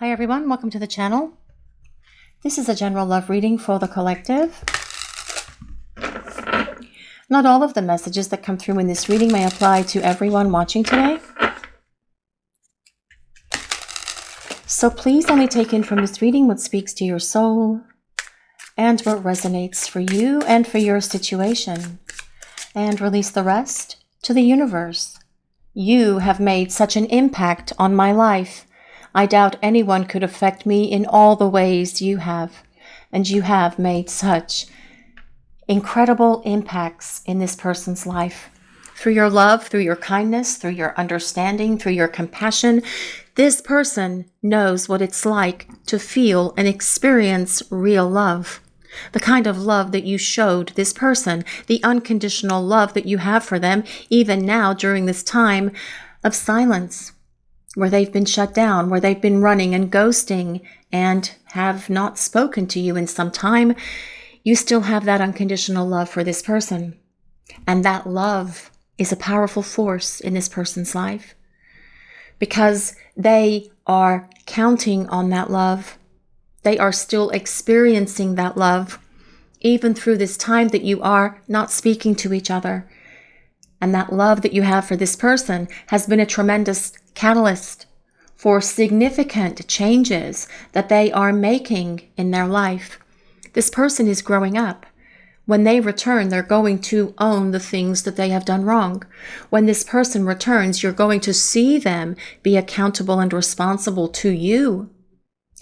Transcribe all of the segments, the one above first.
Hi everyone, welcome to the channel. This is a general love reading for the collective. Not all of the messages that come through in this reading may apply to everyone watching today. So please only take in from this reading what speaks to your soul and what resonates for you and for your situation, and release the rest to the universe. You have made such an impact on my life. I doubt anyone could affect me in all the ways you have, and you have made such incredible impacts in this person's life. Through your love, through your kindness, through your understanding, through your compassion, this person knows what it's like to feel and experience real love. The kind of love that you showed this person, the unconditional love that you have for them, even now during this time of silence, where they've been shut down, where they've been running and ghosting and have not spoken to you in some time. You still have that unconditional love for this person. And that love is a powerful force in this person's life because they are counting on that love. They are still experiencing that love, even through this time that you are not speaking to each other. And that love that you have for this person has been a tremendous catalyst for significant changes that they are making in their life. This person is growing up. When they return, they're going to own the things that they have done wrong. When this person returns, you're going to see them be accountable and responsible to you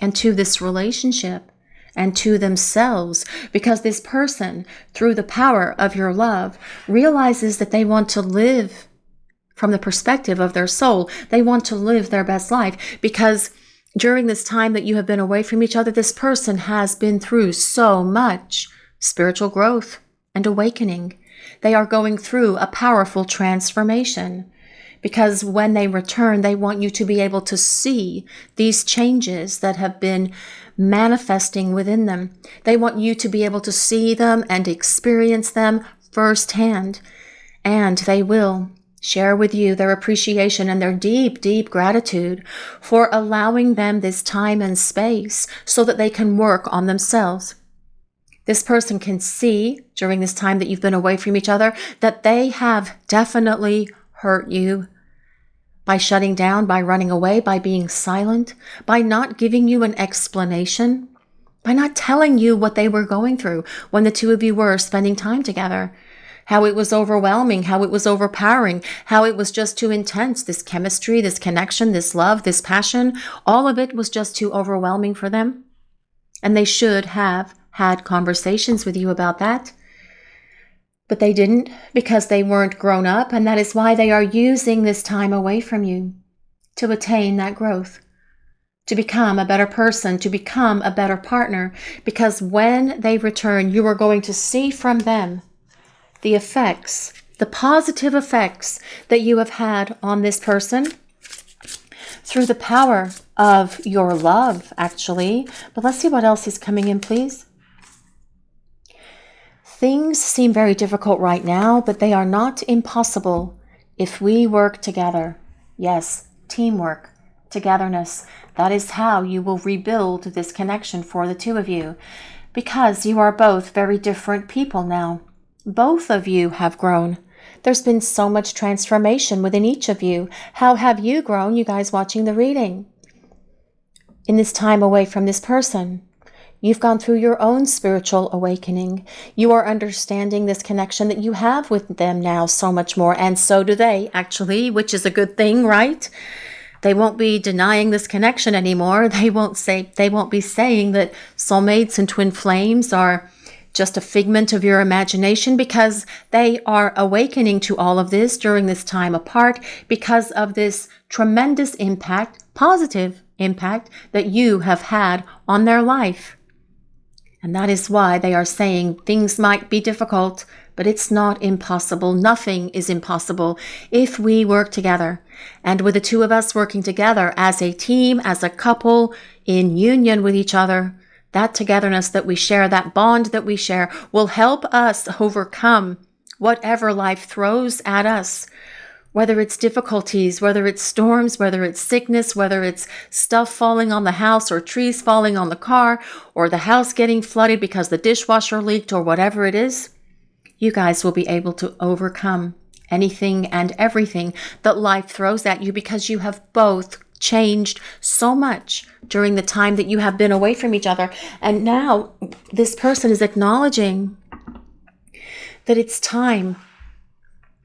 and to this relationship and to themselves, because this person, through the power of your love, realizes that they want to live from the perspective of their soul. They want to live their best life because during this time that you have been away from each other, this person has been through so much spiritual growth and awakening. They are going through a powerful transformation because when they return, they want you to be able to see these changes that have been manifesting within them. They want you to be able to see them and experience them firsthand, and they will share with you their appreciation and their deep, deep gratitude for allowing them this time and space so that they can work on themselves. This person can see during this time that you've been away from each other that they have definitely hurt you by shutting down, by running away, by being silent, by not giving you an explanation, by not telling you what they were going through when the two of you were spending time together. How it was overwhelming, how it was overpowering, how it was just too intense. This chemistry, this connection, this love, this passion, all of it was just too overwhelming for them. And they should have had conversations with you about that. But they didn't because they weren't grown up, and that is why they are using this time away from you to attain that growth, to become a better person, to become a better partner, because when they return, you are going to see from them the effects, the positive effects that you have had on this person through the power of your love, actually. But let's see what else is coming in, please. Things seem very difficult right now, but they are not impossible if we work together. Yes, teamwork, togetherness. That is how you will rebuild this connection for the two of you, because you are both very different people now. Both of you have grown. There's been so much transformation within each of you. How have you grown, you guys watching the reading? In this time away from this person, you've gone through your own spiritual awakening. You are understanding this connection that you have with them now so much more, and so do they, actually, which is a good thing, right? They won't be denying this connection anymore. They won't be saying that soulmates and twin flames are just a figment of your imagination, because they are awakening to all of this during this time apart because of this tremendous impact, positive impact that you have had on their life. And that is why they are saying things might be difficult, but it's not impossible. Nothing is impossible if we work together. And with the two of us working together as a team, as a couple, in union with each other, that togetherness that we share, that bond that we share, will help us overcome whatever life throws at us. Whether it's difficulties, whether it's storms, whether it's sickness, whether it's stuff falling on the house or trees falling on the car or the house getting flooded because the dishwasher leaked or whatever it is, you guys will be able to overcome anything and everything that life throws at you because you have both changed so much during the time that you have been away from each other. And now this person is acknowledging that it's time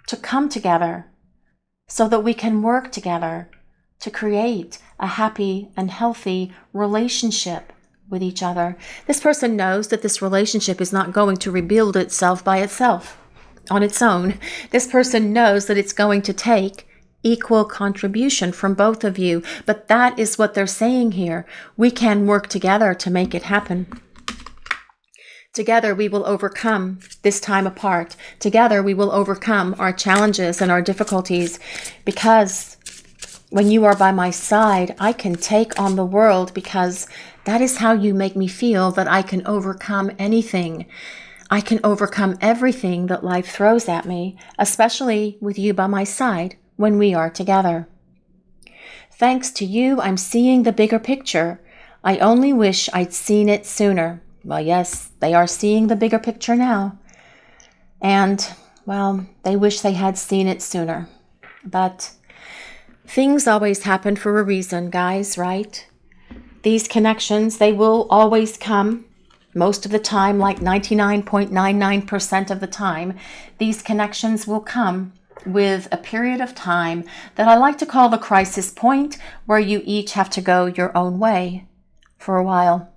to come together so that we can work together to create a happy and healthy relationship with each other. This person knows that this relationship is not going to rebuild itself by itself on its own. This person knows that it's going to take equal contribution from both of you, but that is what they're saying here. We can work together to make it happen. Together we will overcome this time apart. Together we will overcome our challenges and our difficulties, because when you are by my side, I can take on the world, because that is how you make me feel that I can overcome anything. I can overcome everything that life throws at me, especially with you by my side when we are together. Thanks to you, I'm seeing the bigger picture. I only wish I'd seen it sooner. Well, yes, they are seeing the bigger picture now. And, well, they wish they had seen it sooner. But things always happen for a reason, guys, right? These connections, they will always come. Most of the time, like 99.99% of the time, these connections will come with a period of time that I like to call the crisis point, where you each have to go your own way for a while.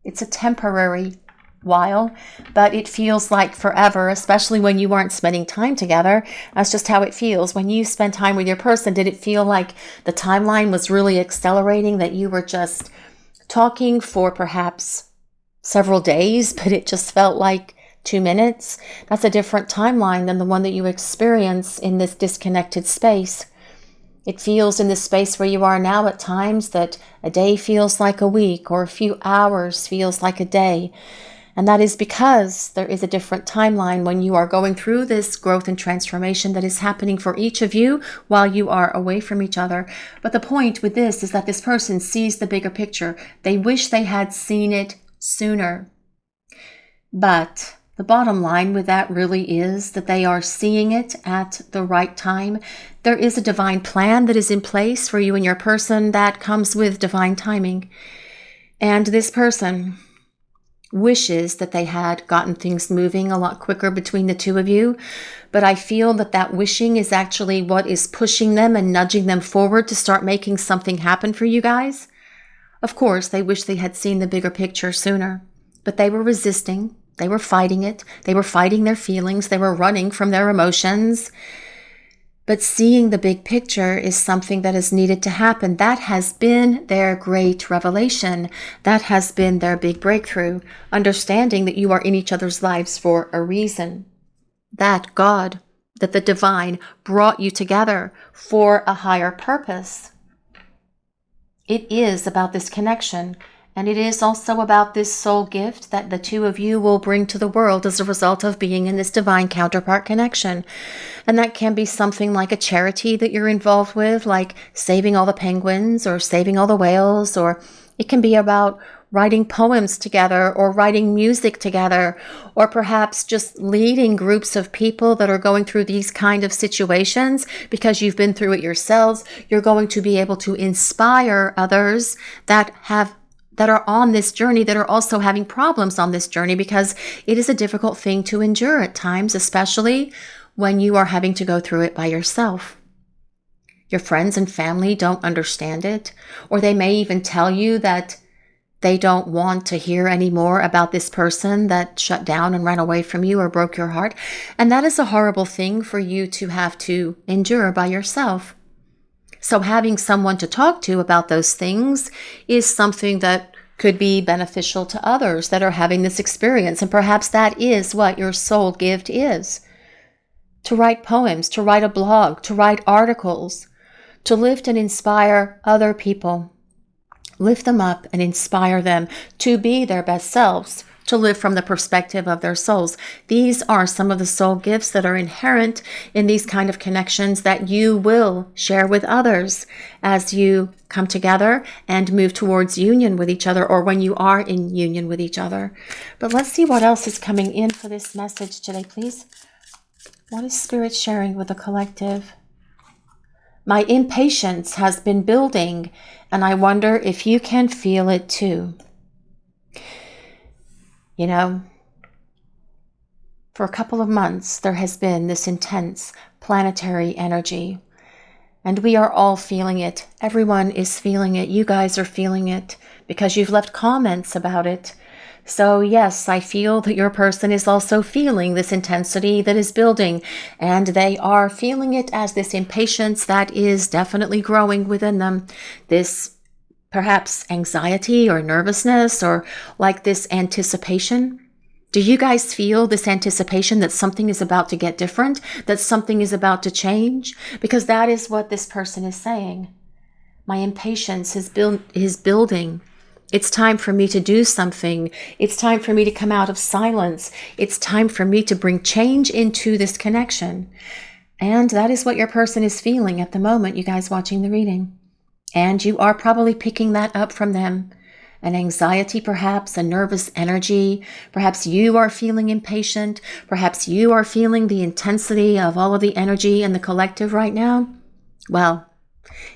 It's a temporary while, but it feels like forever, especially when you aren't spending time together. That's just how it feels. When you spend time with your person, did it feel like the timeline was really accelerating, that you were just talking for perhaps several days, but it just felt like 2 minutes? That's a different timeline than the one that you experience in this disconnected space. It feels in this space where you are now at times that a day feels like a week, or a few hours feels like a day. And that is because there is a different timeline when you are going through this growth and transformation that is happening for each of you while you are away from each other. But the point with this is that this person sees the bigger picture. They wish they had seen it sooner. But the bottom line with that really is that they are seeing it at the right time. There is a divine plan that is in place for you and your person that comes with divine timing. And this person wishes that they had gotten things moving a lot quicker between the two of you. But I feel that that wishing is actually what is pushing them and nudging them forward to start making something happen for you guys. Of course, they wish they had seen the bigger picture sooner, but they were resisting. They were fighting it. They were fighting their feelings. They were running from their emotions. But seeing the big picture is something that is needed to happen. That has been their great revelation. That has been their big breakthrough. Understanding that you are in each other's lives for a reason. That God, that the divine brought you together for a higher purpose. It is about this connection. And it is also about this soul gift that the two of you will bring to the world as a result of being in this divine counterpart connection. And that can be something like a charity that you're involved with, like saving all the penguins or saving all the whales, or it can be about writing poems together or writing music together, or perhaps just leading groups of people that are going through these kind of situations because you've been through it yourselves. You're going to be able to inspire others that are on this journey, that are also having problems on this journey, because it is a difficult thing to endure at times, especially when you are having to go through it by yourself. Your friends and family don't understand it, or they may even tell you that they don't want to hear any more about this person that shut down and ran away from you or broke your heart. And that is a horrible thing for you to have to endure by yourself. So having someone to talk to about those things is something that could be beneficial to others that are having this experience. And perhaps that is what your soul gift is. To write poems, to write a blog, to write articles, to lift and inspire other people. Lift them up and inspire them to be their best selves to live from the perspective of their souls. These are some of the soul gifts that are inherent in these kind of connections that you will share with others as you come together and move towards union with each other, or when you are in union with each other. But let's see what else is coming in for this message today, please. What is Spirit sharing with the collective? My impatience has been building, and I wonder if you can feel it too. You know, for a couple of months, there has been this intense planetary energy, and we are all feeling it. Everyone is feeling it. You guys are feeling it because you've left comments about it. So yes, I feel that your person is also feeling this intensity that is building, and they are feeling it as this impatience that is definitely growing within them. This perhaps anxiety or nervousness, or like this anticipation. Do you guys feel this anticipation that something is about to get different, that something is about to change? Because that is what this person is saying. My impatience is building. It's time for me to do something. It's time for me to come out of silence. It's time for me to bring change into this connection. And that is what your person is feeling at the moment, you guys watching the reading. And you are probably picking that up from them. An anxiety, perhaps, a nervous energy. Perhaps you are feeling impatient. Perhaps you are feeling the intensity of all of the energy in the collective right now. Well,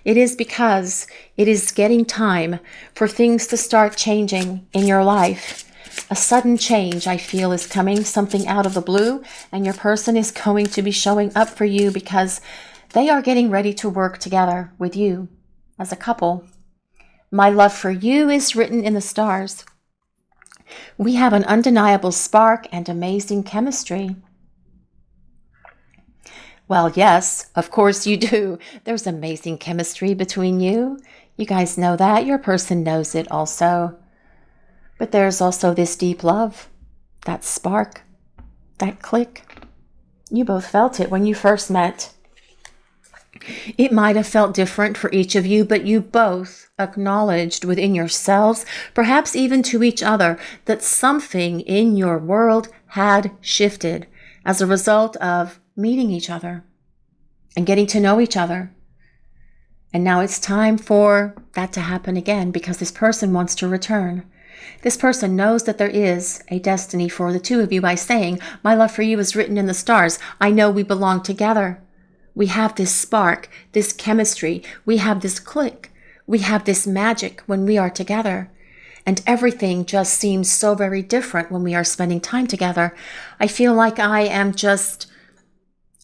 it is because it is getting time for things to start changing in your life. A sudden change, I feel, is coming, something out of the blue, and your person is going to be showing up for you because they are getting ready to work together with you as a couple. My love for you is written in the stars. We have an undeniable spark and amazing chemistry. Well, yes, of course you do. There's amazing chemistry between you. You guys know that. Your person knows it also. But there's also this deep love, that spark, that click. You both felt it when you first met. It might have felt different for each of you, but you both acknowledged within yourselves, perhaps even to each other, that something in your world had shifted as a result of meeting each other and getting to know each other. And now it's time for that to happen again because this person wants to return. This person knows that there is a destiny for the two of you by saying, my love for you is written in the stars. I know we belong together. We have this spark, this chemistry. We have this click. We have this magic when we are together. And everything just seems so very different when we are spending time together. I feel like I am just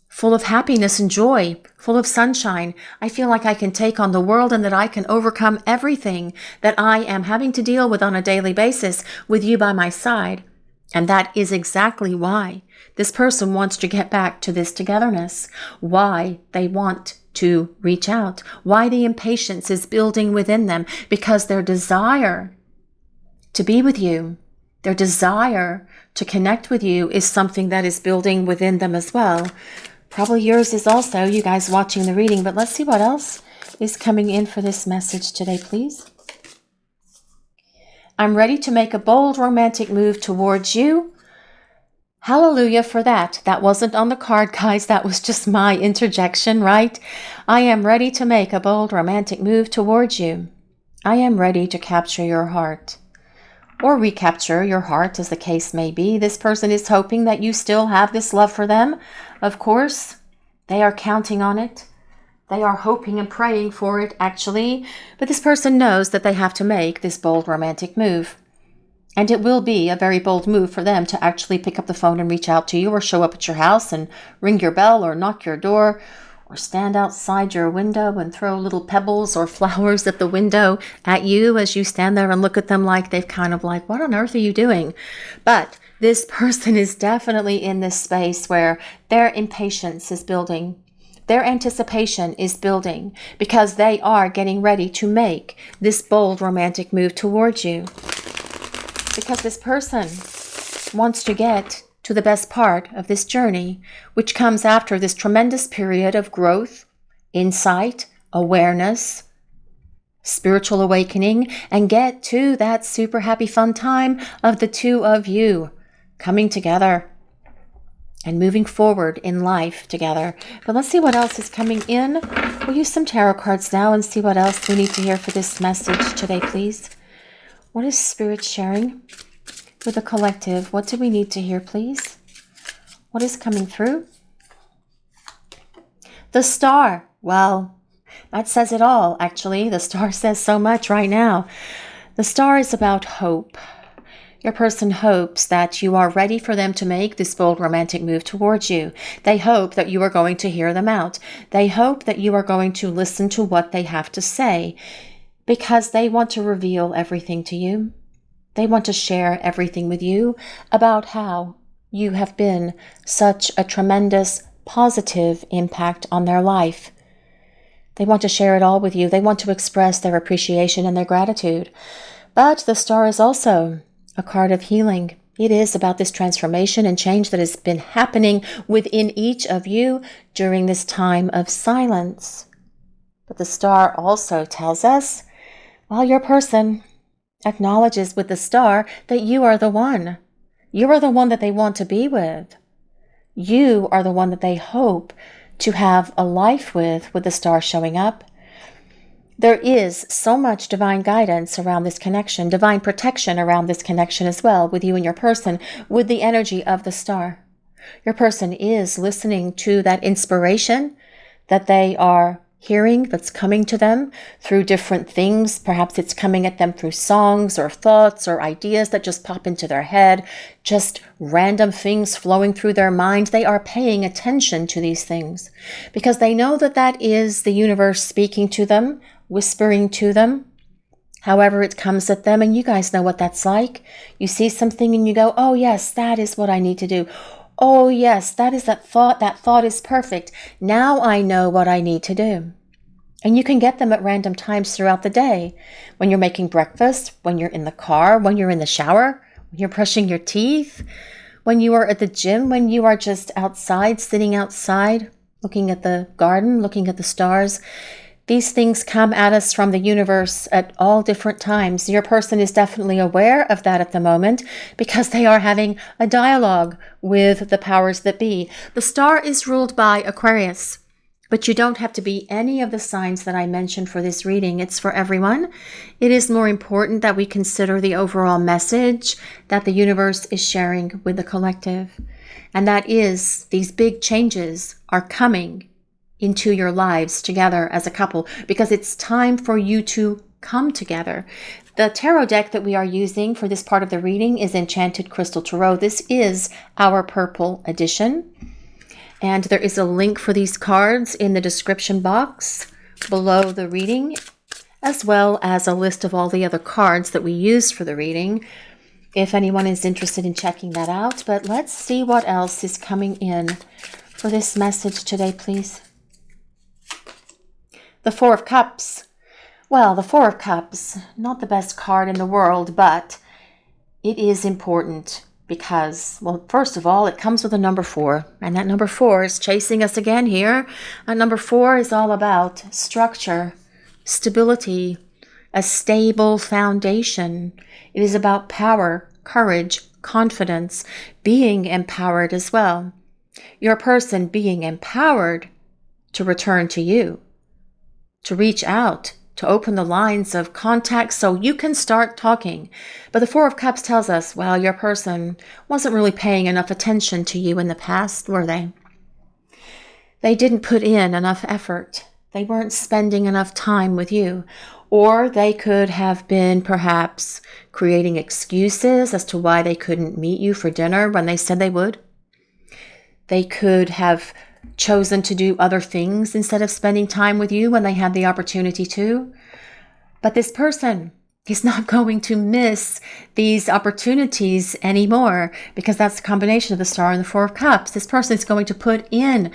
full of happiness and joy, full of sunshine. I feel like I can take on the world and that I can overcome everything that I am having to deal with on a daily basis with you by my side. And that is exactly why this person wants to get back to this togetherness, why they want to reach out, why the impatience is building within them, because their desire to be with you, their desire to connect with you is something that is building within them as well. Probably yours is also, you guys watching the reading, but let's see what else is coming in for this message today, please. I'm ready to make a bold romantic move towards you. Hallelujah for that. That wasn't on the card, guys. That was just my interjection, right? I am ready to make a bold romantic move towards you. I am ready to capture your heart. Or recapture your heart, as the case may be. This person is hoping that you still have this love for them. Of course, they are counting on it. They are hoping and praying for it, actually. But this person knows that they have to make this bold romantic move. And it will be a very bold move for them to actually pick up the phone and reach out to you, or show up at your house and ring your bell, or knock your door, or stand outside your window and throw little pebbles or flowers at the window at you as you stand there and look at them like they've kind of like, what on earth are you doing? But this person is definitely in this space where their impatience is building. Their anticipation is building because they are getting ready to make this bold romantic move towards you. Because this person wants to get to the best part of this journey, which comes after this tremendous period of growth, insight, awareness, spiritual awakening, and get to that super happy fun time of the two of you coming together and moving forward in life together. But let's see what else is coming in. We'll use some tarot cards now and see what else we need to hear for this message today, please. What is Spirit sharing with the collective? What do we need to hear, please? What is coming through? The Star. Well, that says it all, actually. The Star says so much right now. The Star is about hope. Your person hopes that you are ready for them to make this bold romantic move towards you. They hope that you are going to hear them out. They hope that you are going to listen to what they have to say because they want to reveal everything to you. They want to share everything with you about how you have been such a tremendous positive impact on their life. They want to share it all with you. They want to express their appreciation and their gratitude. But the Star is also a card of healing. It is about this transformation and change that has been happening within each of you during this time of silence. But the Star also tells us, well, your person acknowledges with the Star that you are the one. You are the one that they want to be with. You are the one that they hope to have a life with the Star showing up. There is so much divine guidance around this connection, divine protection around this connection as well with you and your person, with the energy of the Star. Your person is listening to that inspiration that they are hearing that's coming to them through different things. Perhaps it's coming at them through songs or thoughts or ideas that just pop into their head, just random things flowing through their mind. They are paying attention to these things because they know that that is the universe speaking to them, whispering to them, however it comes at them. And you guys know what that's like. You see something and you go, oh yes, that is what I need to do. Oh yes, that is that thought. That thought is perfect. Now I know what I need to do. And you can get them at random times throughout the day. When you're making breakfast, when you're in the car, when you're in the shower, when you're brushing your teeth, when you are at the gym, when you are just outside, sitting outside, looking at the garden, looking at the stars. These things come at us from the universe at all different times. Your person is definitely aware of that at the moment because they are having a dialogue with the powers that be. The Star is ruled by Aquarius, but you don't have to be any of the signs that I mentioned for this reading. It's for everyone. It is more important that we consider the overall message that the universe is sharing with the collective. And that is, these big changes are coming into your lives together as a couple because it's time for you to come together. The tarot deck that we are using for this part of the reading is Enchanted Crystal Tarot. This is our purple edition. And there is a link for these cards in the description box below the reading, as well as a list of all the other cards that we use for the reading, if anyone is interested in checking that out. But let's see what else is coming in for this message today, please. The Four of Cups. Well, the Four of Cups, not the best card in the world, but it is important because, well, first of all, it comes with a number 4, and that number 4 is chasing us again here. And number 4 is all about structure, stability, a stable foundation. It is about power, courage, confidence, being empowered as well. Your person being empowered to return to you, to reach out, to open the lines of contact so you can start talking. But the Four of Cups tells us, well, your person wasn't really paying enough attention to you in the past, were they? They didn't put in enough effort. They weren't spending enough time with you. Or they could have been perhaps creating excuses as to why they couldn't meet you for dinner when they said they would. They could have chosen to do other things instead of spending time with you when they had the opportunity to. But this person is not going to miss these opportunities anymore because that's the combination of the Star and the Four of Cups. This person is going to put in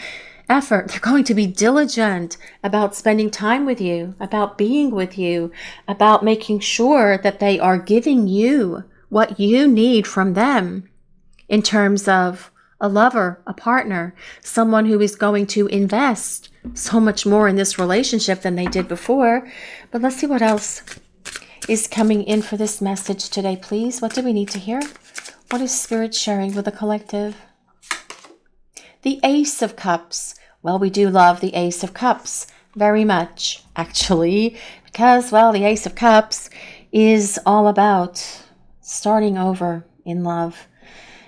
effort. They're going to be diligent about spending time with you, about being with you, about making sure that they are giving you what you need from them in terms of a lover, a partner, someone who is going to invest so much more in this relationship than they did before. But let's see what else is coming in for this message today, please. What do we need to hear? What is Spirit sharing with the collective? The Ace of Cups. Well, we do love the Ace of Cups very much, actually, because, well, the Ace of Cups is all about starting over in love.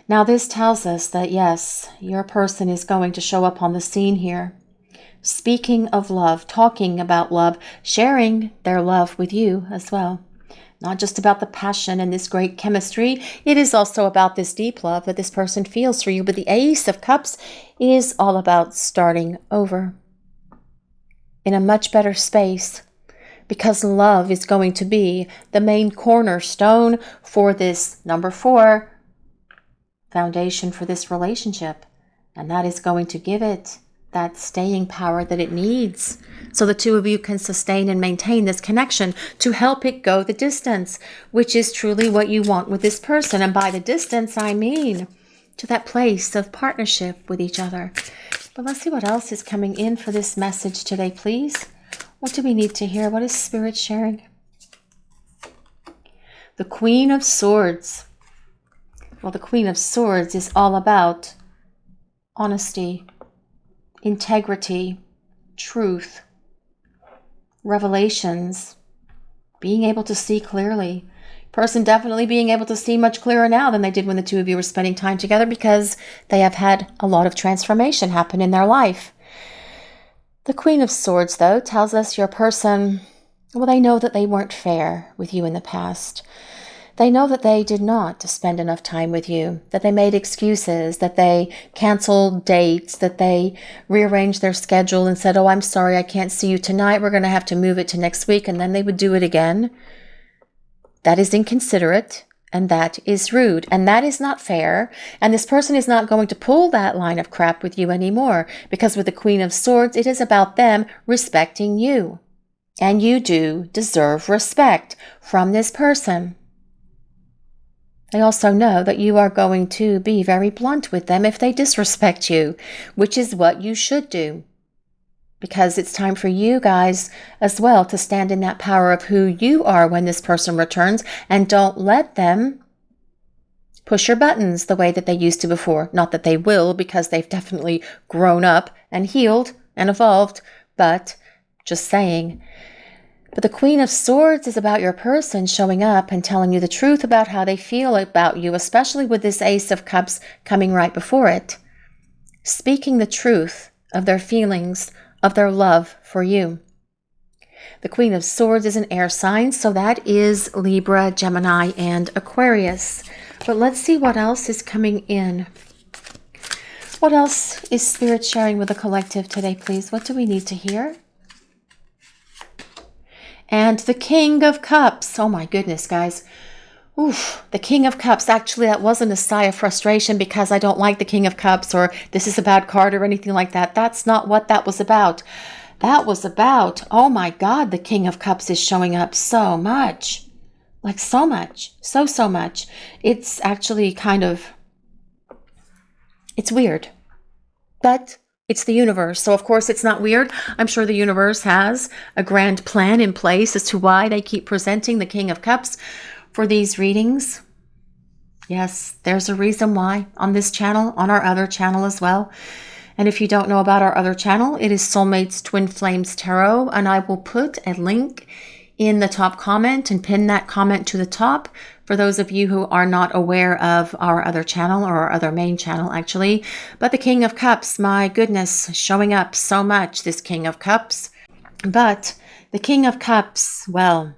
Now, this tells us that, yes, your person is going to show up on the scene here, speaking of love, talking about love, sharing their love with you as well. Not just about the passion and this great chemistry. It is also about this deep love that this person feels for you. But the Ace of Cups is all about starting over in a much better space, because love is going to be the main cornerstone for this number 4 foundation for this relationship. And that is going to give it that staying power that it needs, so the two of you can sustain and maintain this connection to help it go the distance, which is truly what you want with this person. And by the distance, I mean to that place of partnership with each other. But let's see what else is coming in for this message today, please. What do we need to hear? What is Spirit sharing? The Queen of Swords. Well, the Queen of Swords is all about honesty, integrity, truth, revelations, being able to see clearly. Person definitely being able to see much clearer now than they did when the two of you were spending time together, because they have had a lot of transformation happen in their life. The Queen of Swords, though, tells us your person, well, they know that they weren't fair with you in the past. They know that they did not spend enough time with you, that they made excuses, that they canceled dates, that they rearranged their schedule and said, oh, I'm sorry, I can't see you tonight. We're going to have to move it to next week. And then they would do it again. That is inconsiderate, and that is rude, and that is not fair. And this person is not going to pull that line of crap with you anymore, because with the Queen of Swords, it is about them respecting you. And you do deserve respect from this person. They also know that you are going to be very blunt with them if they disrespect you, which is what you should do. Because it's time for you guys as well to stand in that power of who you are when this person returns, and don't let them push your buttons the way that they used to before. Not that they will, because they've definitely grown up and healed and evolved, but just saying. But the Queen of Swords is about your person showing up and telling you the truth about how they feel about you, especially with this Ace of Cups coming right before it. Speaking the truth of their feelings, of their love for you. The Queen of Swords is an air sign, so that is Libra, Gemini, and Aquarius. But let's see what else is coming in. What else is Spirit sharing with the collective today, please? What do we need to hear? And the King of Cups. Oh my goodness, guys. Oof, the King of Cups. Actually, that wasn't a sigh of frustration because I don't like the King of Cups or this is a bad card or anything like that. That's not what that was about. That was about, oh my God, the King of Cups is showing up so much. Like so much. So much. It's actually kind of, it's weird. But it's the universe. So, of course, it's not weird. I'm sure the universe has a grand plan in place as to why they keep presenting the King of Cups for these readings. Yes, there's a reason why on this channel, on our other channel as well. And if you don't know about our other channel, it is Soulmates Twin Flames Tarot. And I will put a link in the top comment and pin that comment to the top for those of you who are not aware of our other channel, or our other main channel actually. But the King of Cups, my goodness, showing up so much, this King of Cups. But the King of Cups, well,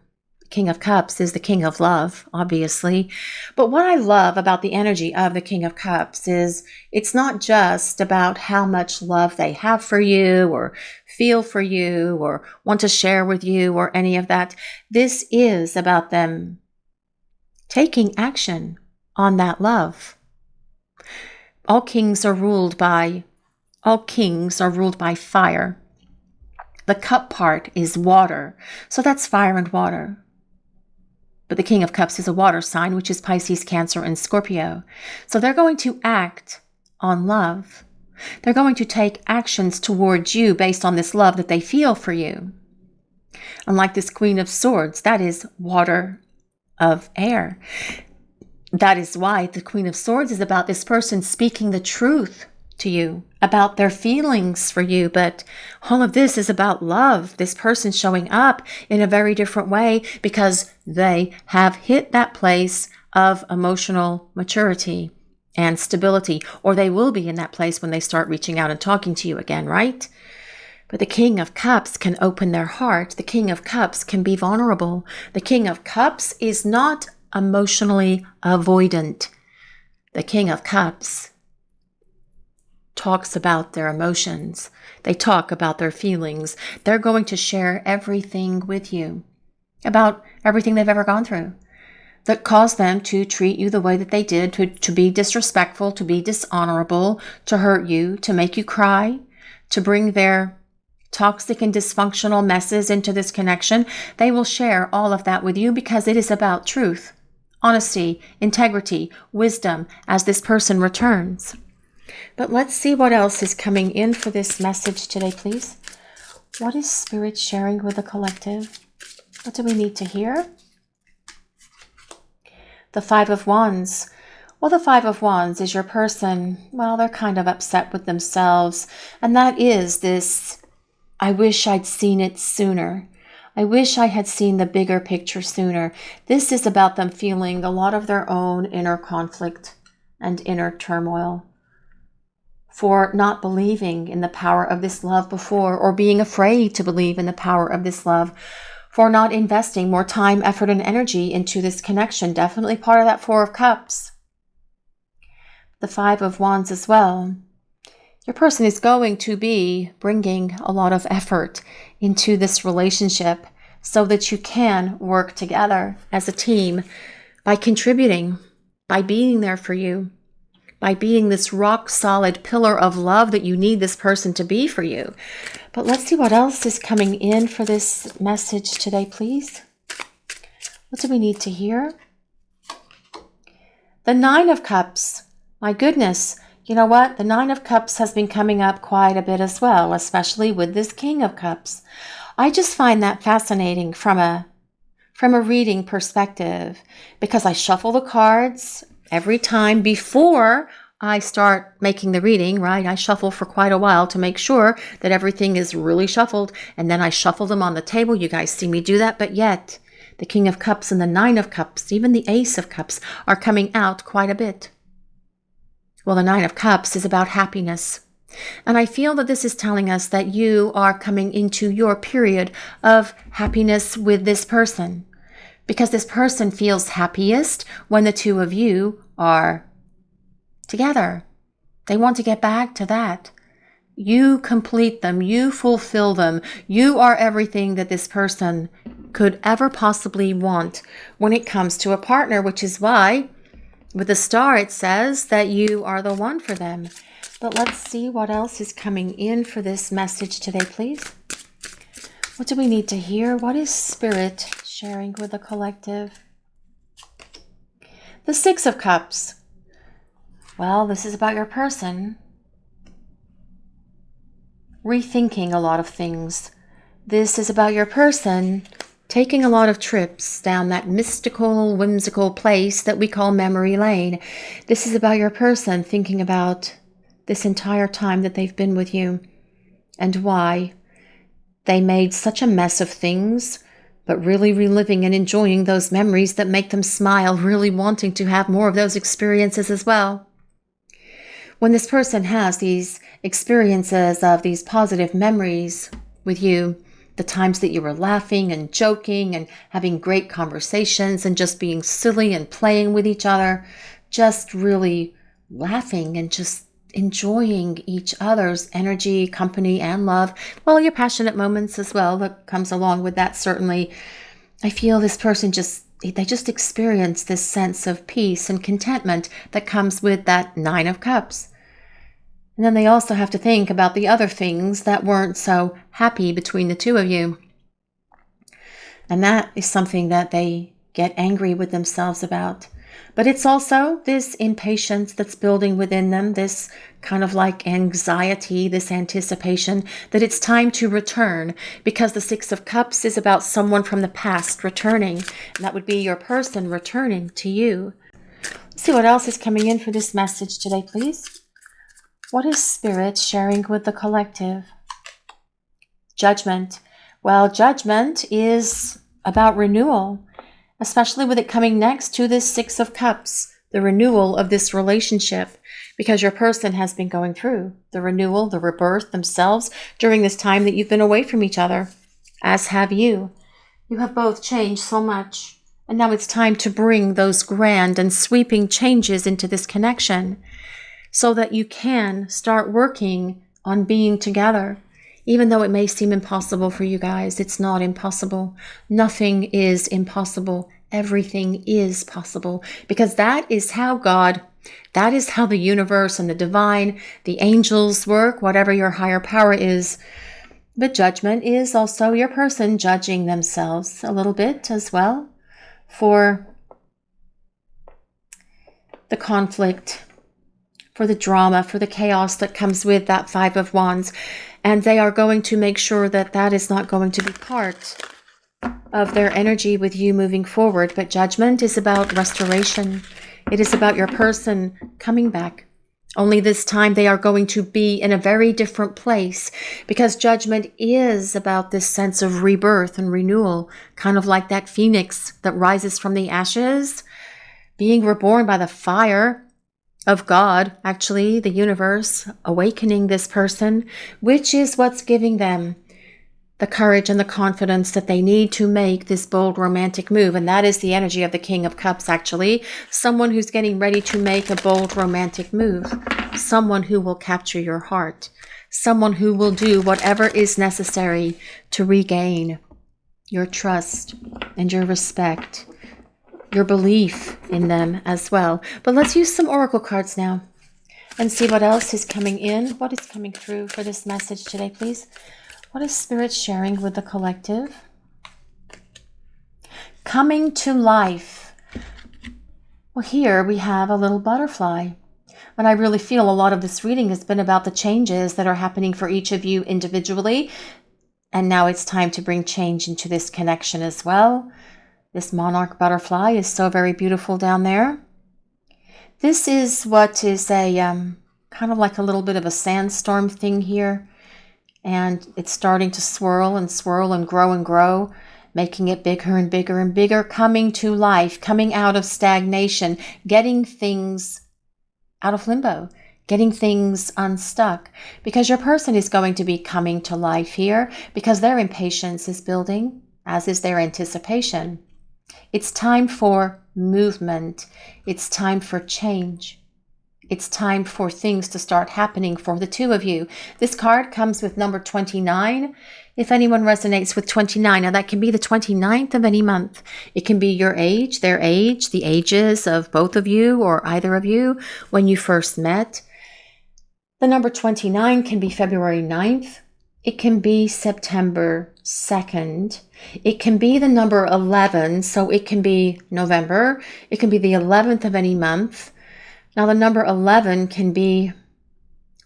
King of Cups is the King of Love, obviously. But what I love about the energy of the King of Cups is it's not just about how much love they have for you or feel for you or want to share with you or any of that. This is about them taking action on that love. All kings are ruled by fire. The cup part is water. So that's fire and water. But the King of Cups is a water sign, which is Pisces, Cancer, and Scorpio. So they're going to act on love. They're going to take actions towards you based on this love that they feel for you. Unlike this Queen of Swords, that is water of air. That is why the Queen of Swords is about this person speaking the truth to you, about their feelings for you. But all of this is about love. This person showing up in a very different way because they have hit that place of emotional maturity and stability, or they will be in that place when they start reaching out and talking to you again, right? But the King of Cups can open their heart. The King of Cups can be vulnerable. The King of Cups is not emotionally avoidant. The King of Cups talks about their emotions. They talk about their feelings. They're going to share everything with you about everything they've ever gone through that caused them to treat you the way that they did, to be disrespectful, to be dishonorable, to hurt you, to make you cry, to bring their toxic and dysfunctional messes into this connection. They will share all of that with you because it is about truth, honesty, integrity, wisdom as this person returns. But let's see what else is coming in for this message today, please. What is Spirit sharing with the collective? What do we need to hear? The Five of Wands. Well, the Five of Wands is your person. Well, they're kind of upset with themselves. And that is this, I wish I'd seen it sooner. I wish I had seen the bigger picture sooner. This is about them feeling a lot of their own inner conflict and inner turmoil for not believing in the power of this love before, or being afraid to believe in the power of this love, for not investing more time, effort, and energy into this connection. Definitely part of that Four of Cups. The Five of Wands as well. Your person is going to be bringing a lot of effort into this relationship so that you can work together as a team by contributing, by being there for you, by being this rock solid pillar of love that you need this person to be for you. But let's see what else is coming in for this message today, please. What do we need to hear? The Nine of Cups. My goodness. You know what? The Nine of Cups has been coming up quite a bit as well, especially with this King of Cups. I just find that fascinating from a reading perspective, because I shuffle the cards every time before I start making the reading, right? I shuffle for quite a while to make sure that everything is really shuffled, and then I shuffle them on the table. You guys see me do that, but yet the King of Cups and the Nine of Cups, even the Ace of Cups, are coming out quite a bit. Well, the Nine of Cups is about happiness. And I feel that this is telling us that you are coming into your period of happiness with this person, because this person feels happiest when the two of you are together. They want to get back to that. You complete them. You fulfill them. You are everything that this person could ever possibly want when it comes to a partner, which is why with the Star it says that you are the one for them. But let's see what else is coming in for this message today, please. What do we need to hear? What is Spirit sharing with the collective? The Six of Cups. Well, this is about your person rethinking a lot of things. This is about your person taking a lot of trips down that mystical, whimsical place that we call memory lane. This is about your person thinking about this entire time that they've been with you and why they made such a mess of things, but really reliving and enjoying those memories that make them smile, really wanting to have more of those experiences as well. When this person has these experiences of these positive memories with you, the times that you were laughing and joking and having great conversations and just being silly and playing with each other, just really laughing and just enjoying each other's energy, company, and love. Well, your passionate moments as well that comes along with that, certainly. I feel this person they just experience this sense of peace and contentment that comes with that Nine of Cups. And then they also have to think about the other things that weren't so happy between the two of you. And that is something that they get angry with themselves about. But it's also this impatience that's building within them, this kind of like anxiety, this anticipation that it's time to return, because the Six of Cups is about someone from the past returning. And that would be your person returning to you. Let's see what else is coming in for this message today, please. What is Spirit sharing with the collective? Judgment. Well, judgment is about renewal, especially with it coming next to this Six of Cups, the renewal of this relationship, because your person has been going through the renewal, the rebirth themselves during this time that you've been away from each other, as have you. You have both changed so much, and now it's time to bring those grand and sweeping changes into this connection so that you can start working on being together. Even though it may seem impossible for you guys, it's not impossible. Nothing is impossible. Everything is possible, because that is how God, that is how the universe and the divine, the angels work, whatever your higher power is. But judgment is also your person judging themselves a little bit as well for the conflict, for the drama, for the chaos that comes with that Five of Wands. And they are going to make sure that that is not going to be part of their energy with you moving forward. But judgment is about restoration. It is about your person coming back. Only this time they are going to be in a very different place, because judgment is about this sense of rebirth and renewal, kind of like that phoenix that rises from the ashes, being reborn by the fire of God, actually, the universe, awakening this person, which is what's giving them the courage and the confidence that they need to make this bold romantic move. And that is the energy of the King of Cups, actually. Someone who's getting ready to make a bold romantic move. Someone who will capture your heart. Someone who will do whatever is necessary to regain your trust and your respect, your belief in them as well. But let's use some oracle cards now and see what else is coming in. What is coming through for this message today, please? What is Spirit sharing with the collective? Coming to life. Well, here we have a little butterfly. And I really feel a lot of this reading has been about the changes that are happening for each of you individually. And now it's time to bring change into this connection as well. This monarch butterfly is so very beautiful down there. This is what is a kind of like a little bit of a sandstorm thing here. And it's starting to swirl and grow, making it bigger and bigger and bigger, coming to life, coming out of stagnation, getting things out of limbo, getting things unstuck. Because your person is going to be coming to life here, because their impatience is building, as is their anticipation. It's time for movement. It's time for change. It's time for things to start happening for the two of you. This card comes with number 29. If anyone resonates with 29, now that can be the 29th of any month. It can be your age, their age, the ages of both of you or either of you when you first met. The number 29 can be February 9th. It can be September 2nd. It can be the number 11, so it can be November. It can be the 11th of any month. Now the number 11 can be,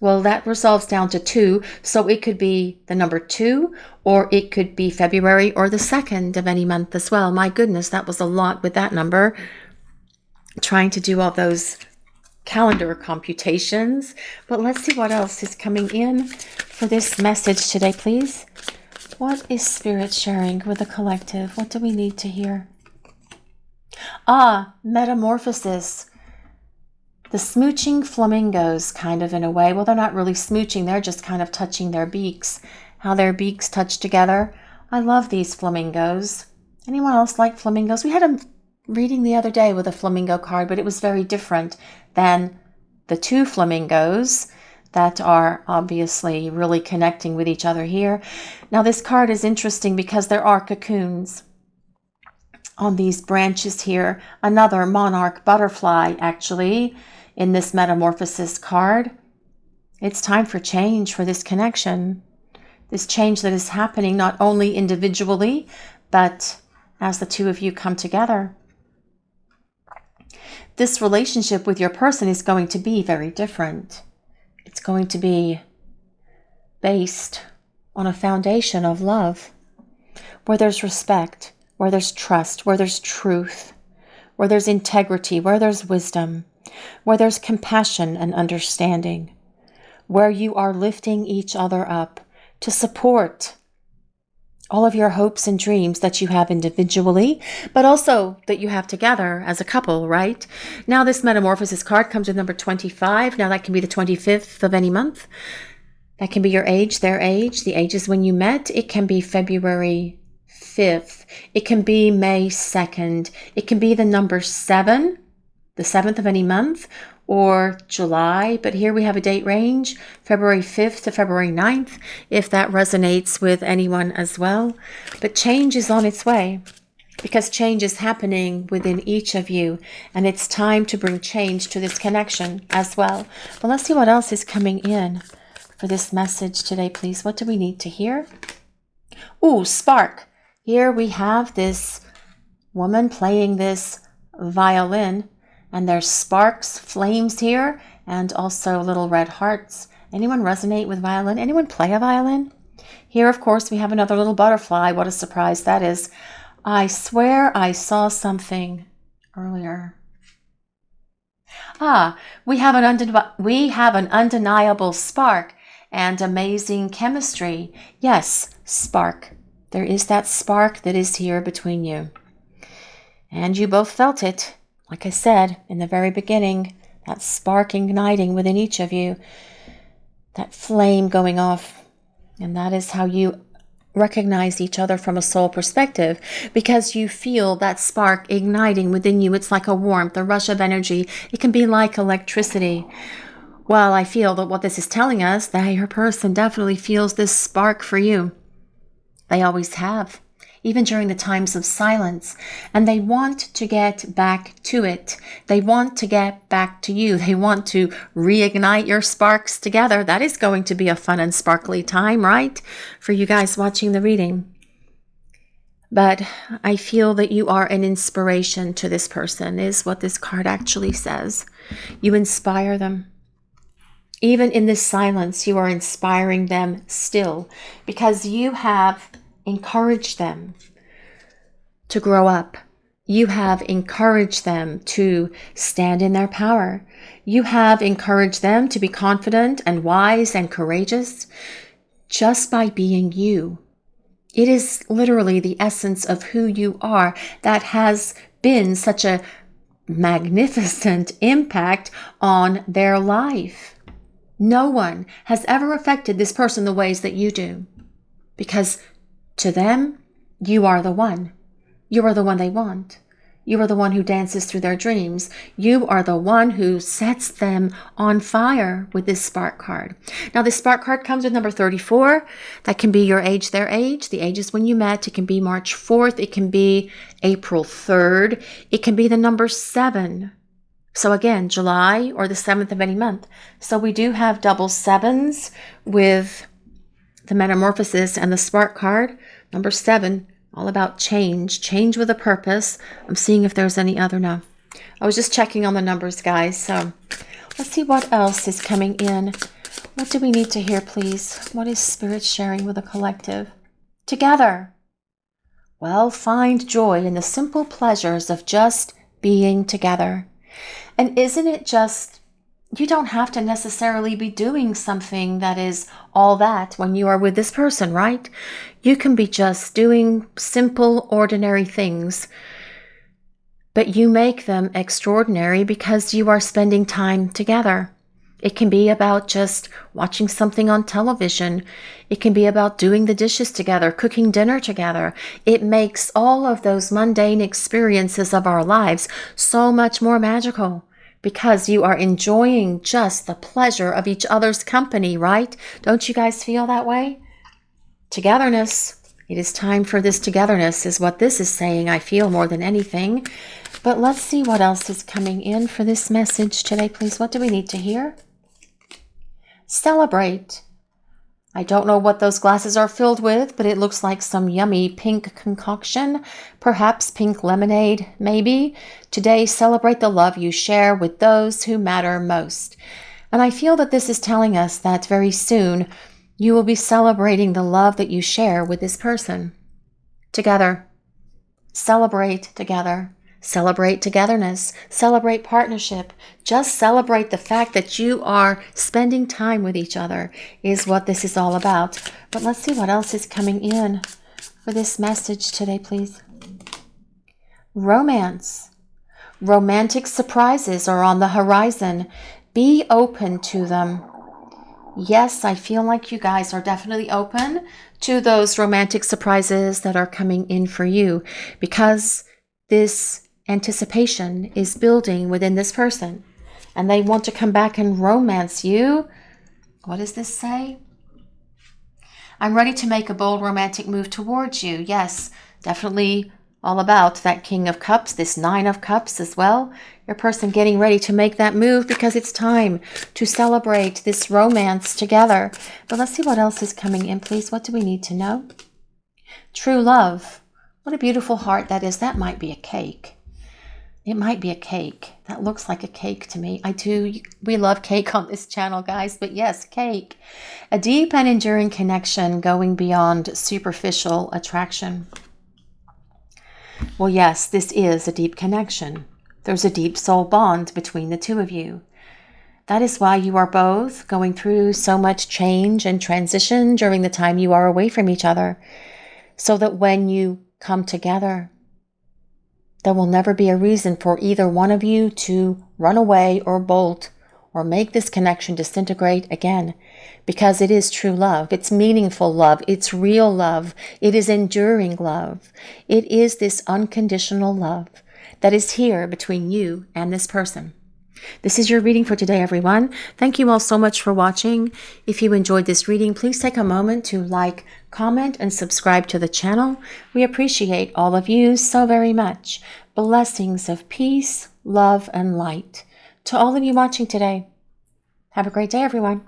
well, that resolves down to 2, so it could be the number 2, or it could be February or the 2nd of any month as well. My goodness, that was a lot with that number. Trying to do all those calendar computations. But let's see what else is coming in for this message today, please. What is Spirit sharing with the collective? What do we need to hear? Metamorphosis. The smooching flamingos, kind of in a way. Well, they're not really smooching. They're just kind of touching their beaks. How their beaks touch together. I love these flamingos. Anyone else like flamingos? We had a reading the other day with a flamingo card, but it was very different than the two flamingos that are obviously really connecting with each other here. Now, this card is interesting because there are cocoons on these branches here. Another monarch butterfly, actually, in this metamorphosis card. It's time for change for this connection. This change that is happening not only individually, but as the two of you come together. this relationship with your person is going to be very different. It's going to be based on a foundation of love, where there's respect, where there's trust, where there's truth, where there's integrity, where there's wisdom, where there's compassion and understanding, where you are lifting each other up to support all of your hopes and dreams that you have individually, but also that you have together as a couple, right? Now, this Metamorphosis card comes with number 25. Now, that can be the 25th of any month. That can be your age, their age, the ages when you met. It can be February 5th. It can be May 2nd. It can be the number 7, the 7th of any month, or July, but here we have a date range, February 5th to February 9th, if that resonates with anyone as well. But change is on its way, because change is happening within each of you, and it's time to bring change to this connection as well. But let's see what else is coming in for this message today, please. What do we need to hear? Ooh, spark. Here we have this woman playing this violin, and there's sparks, flames here, and also little red hearts. Anyone resonate with violin? Anyone play a violin? Here, of course, we have another little butterfly. What a surprise that is. I swear I saw something earlier. We have an undeniable spark and amazing chemistry. Yes, spark. There is that spark that is here between you. And you both felt it. Like I said in the very beginning, that spark igniting within each of you, that flame going off. And that is how you recognize each other from a soul perspective, because you feel that spark igniting within you. It's like a warmth, a rush of energy. It can be like electricity. Well, I feel that what this is telling us, that your person definitely feels this spark for you. They always have, even during the times of silence. And they want to get back to it. They want to get back to you. They want to reignite your sparks together. That is going to be a fun and sparkly time, right? For you guys watching the reading. But I feel that you are an inspiration to this person, is what this card actually says. You inspire them. Even in this silence, you are inspiring them still, because you have encouraged them to grow up. You have encouraged them to stand in their power. You have encouraged them to be confident and wise and courageous just by being you. It is literally the essence of who you are that has been such a magnificent impact on their life. No one has ever affected this person the ways that you do, because to them, you are the one. You are the one they want. You are the one who dances through their dreams. You are the one who sets them on fire with this spark card. Now, this spark card comes with number 34. That can be your age, their age. The age is when you met. It can be March 4th. It can be April 3rd. It can be the number 7. So again, July or the 7th of any month. So we do have double 7s with the Metamorphosis and the spark card. Number 7, all about change. Change with a purpose. I'm seeing if there's any other. No. I was just checking on the numbers, guys. So let's see what else is coming in. What do we need to hear, please? What is Spirit sharing with the collective? Together. Well, find joy in the simple pleasures of just being together. And isn't it just, you don't have to necessarily be doing something that is all that when you are with this person, right? You can be just doing simple, ordinary things, but you make them extraordinary because you are spending time together. It can be about just watching something on television. It can be about doing the dishes together, cooking dinner together. It makes all of those mundane experiences of our lives so much more magical, because you are enjoying just the pleasure of each other's company, right? Don't you guys feel that way? Togetherness. It is time for this togetherness is what this is saying, I feel, more than anything. But let's see what else is coming in for this message today, please. What do we need to hear? Celebrate. I don't know what those glasses are filled with, but it looks like some yummy pink concoction, perhaps pink lemonade, maybe. Today, celebrate the love you share with those who matter most. And I feel that this is telling us that very soon you will be celebrating the love that you share with this person. Together. Celebrate together. Celebrate togetherness. Celebrate partnership. Just celebrate the fact that you are spending time with each other is what this is all about. But let's see what else is coming in for this message today, please. Romance. Romantic surprises are on the horizon. Be open to them. Yes, I feel like you guys are definitely open to those romantic surprises that are coming in for you, because this anticipation is building within this person and they want to come back and romance you. What does this say? I'm ready to make a bold romantic move towards you. Yes, definitely all about that King of Cups, this Nine of Cups as well. Your person getting ready to make that move because it's time to celebrate this romance together. But let's see what else is coming in, please. What do we need to know? True love. What a beautiful heart that is. That might be a cake. It might be a cake. That looks like a cake to me. We love cake on this channel, guys. But yes, cake. A deep and enduring connection going beyond superficial attraction. Well, yes, this is a deep connection. There's a deep soul bond between the two of you. That is why you are both going through so much change and transition during the time you are away from each other, so that when you come together, there will never be a reason for either one of you to run away or bolt or make this connection disintegrate again, because it is true love. It's meaningful love. It's real love. It is enduring love. It is this unconditional love that is here between you and this person. This is your reading for today, everyone. Thank you all so much for watching. If you enjoyed this reading, please take a moment to like, comment, and subscribe to the channel. We appreciate all of you so very much. Blessings of peace, love, and light to all of you watching today. Have a great day, everyone.